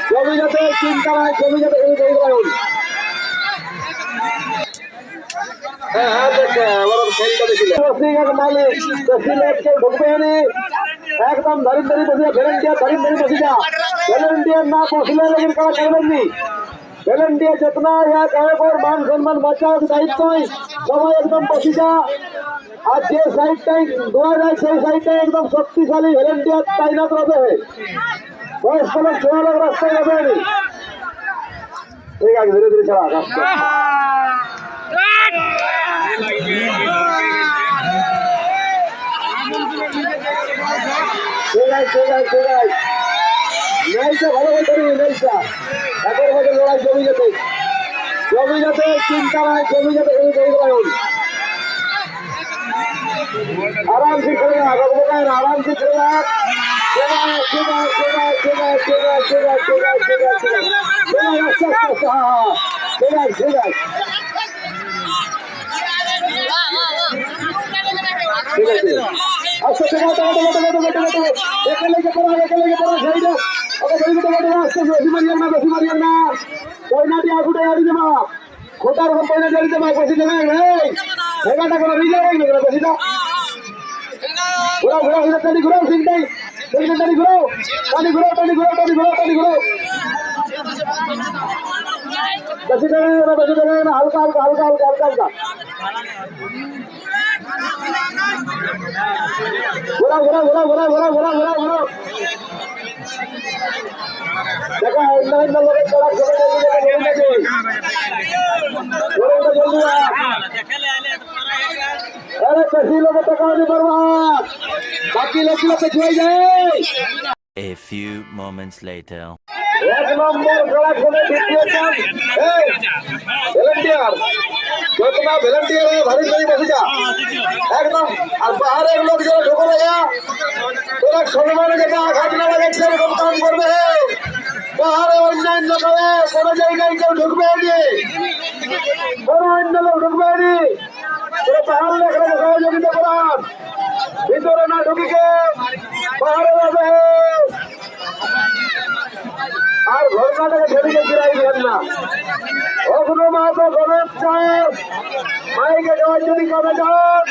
জমি যাতে চিন্তা নাই, জমি যাতে একদম ধরিন ধরি বসিয়া ভলেন্টিয়ার ধরিন ধরি বসিয়া ভলেন্টিয়ার না বসলে लेकिन কাজ করবেন নি ভলেন্টিয়ার जितना या गाँव पर मान सम्मान बचाव दायित्व সবাই একদম বসিয়া আর যে সাইডটাই দোয়া যায় সেই সাইডটাই একদম শক্তিশালী ভলেন্টিয়ার তাইনাত রবে বয়স্ক লোক ছোয়া লোক রাস্তায় যাবে ঠিক আছে ধীরে ধীরে চলা রাস্তা ভালো করি নেইটা একের মধ্যে লড়াই জমি যাতে চিন্তা নাই জমি যাতে आराम से खेले आराम से खेले खोटार पहले जड़ी देवा बसी देवे हेगाटा को रिजा होई ना बसीटा घुराओ घुराओ इधर तनी घुराओ सिंह नहीं देखने तनी घुराओ बसी देवे ना हल्का घुराओ देखो इन लोग चला अरे कैसी लोग टका नहीं बर्बाद बाकी लोग छुई जाए A few moments later. एक नंबर खड़ा खोले वॉलंटियर कितना वॉलंटियर है भारी भारी बस जा एकदम और बाहर एक लोग जो ढुको लगा তোরা সম্মানে যেটা আঘাত না লাগে সেরকম কাম করবে বাহারে অন্যান্য করে কোনো জায়গায় কেউ ঢুকবে না কোনো অন্য লোক ঢুকবে না তোরা বাহার লেখা সহযোগিতা করান ভিতরে না ঢুকিকে বাহারে যাবে আর ঘটনাটাকে ছেড়ে ফিরাই দেন না অগ্ন মাহাতো গণেশ চাষ মাইকে যাওয়ার যদি কবে যান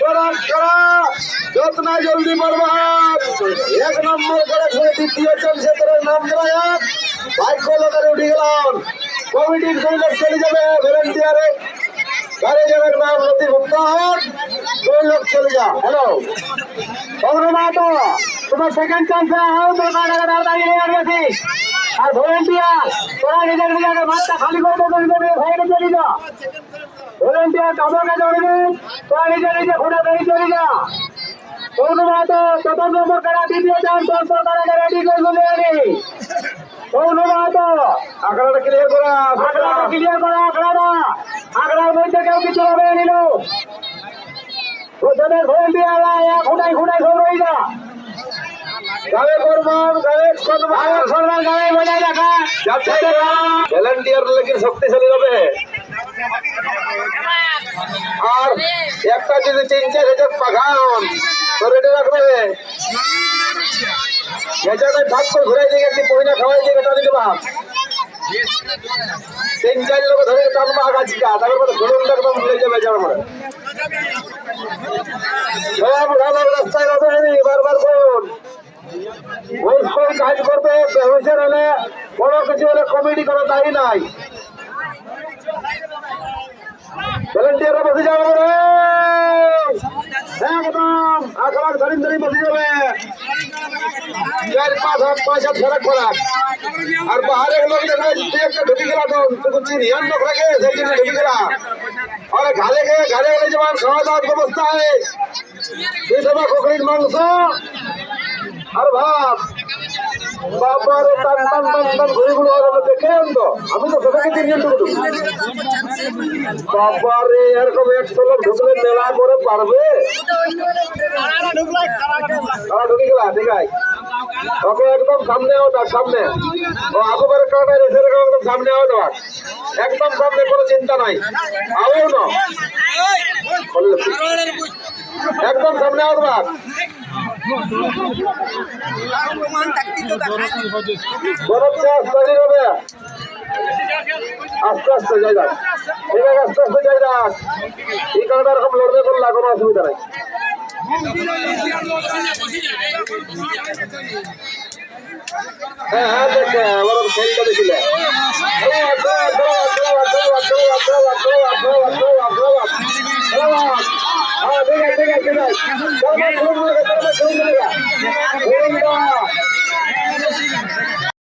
করা যতনা জলদি বরবাদ এক নম্বর করে দ্বিতীয় চলছে তোর নাম দেওয়া বাইক লোকের উঠে গেলাম কমিটির 2 লোক চলে যাবে ভলেন্টিয়ারে গাড়ি যাবেন নাম নথিভুক্ত হন 2 লোক চলে যা হ্যালো অগ্ন মাহাতো তোমার সেকেন্ড চান্সে আও তো কাটাকে দাঁড়িয়ে গেছি আর ভলেন্টিয়ার তোরা নিজের মাঠটা খালি করতে সাইডে চলে যা ভলেন্টিয়ার কামকে জড়িয়ে তোরা নিজে ঘোড়া বেরিয়ে চলে যা অনুবাদ কত নম্বর করা দ্বিতীয় চান্স সরকারে রেডি করে চলে আনি অনুবাদ আঁকড়াটা ক্লিয়ার করা আঁকড়ার মধ্যে কেউ কিছু হবে নিল ওদের ভলেন্টিয়ার খুঁটাই সব রয়ে যা গায়ে করবান গায়ে সরকার গায়ে বজায় রাখা ভলেন্টিয়ার লেকিন শক্তিশালী হবে আর একটা যদি 3-4 হাজার পাখান তো রেডি রাখবে গেজাটায় ভাগ করে ঘুরাই দিয়ে একটি পয়না খাওয়াই দিয়ে টানি দেবা 3-4 লোক ধরে টানবা আগাছিকা তারপরে ঘুরুন একদম ভুলে যাবে যাওয়ার পরে সব ভালো রাস্তায় হবে বারবার করুন ওই কাজ করবে বেহুশের হলে কোনো কিছু হলে কমিটি কোনো দায়ী নাই ভলেন্টিয়াররা বসে যাবে একদম আখড়ার ধরি বসে যাবে 4-5 হাত ফেরাক আর বাহারের লোক দেখবে একটা ঢুকে গেলা তো চিনিয়ান লোক রাখে সেই জন্য ঢুকে গেলা আর ঘালে গেলে যেমন খাওয়া দাওয়ার ব্যবস্থা হয় সেই সময় কোকড়ির মাংস আর ভাত বাবার টান ঘুরিগুলো দেখে আনতো আমি তো সবাইকে 3 জন বাবারে এরকম 100 লোক ঢুকলে মেলা করে পারবে তারা ঢুকে গেলা ঠিক আছে ওকে একদম সামনে আও তার সামনে ও আগো করে কাটা রেখে একদম সামনে আও তোমার একদম সামনে কোনো চিন্তা নাই আও না একদম সামনে আসবার গরম চাষ তৈরি হবে আস্তে আস্তে যাই যাক ঠিক আছে আস্তে আস্তে যাই যাক এই কারণে এরকম লড়বে করলে কোনো অসুবিধা নাই হ্যাঁ হ্যাঁ দেখে আমার খেলটা দেখিলে ঠিক আছে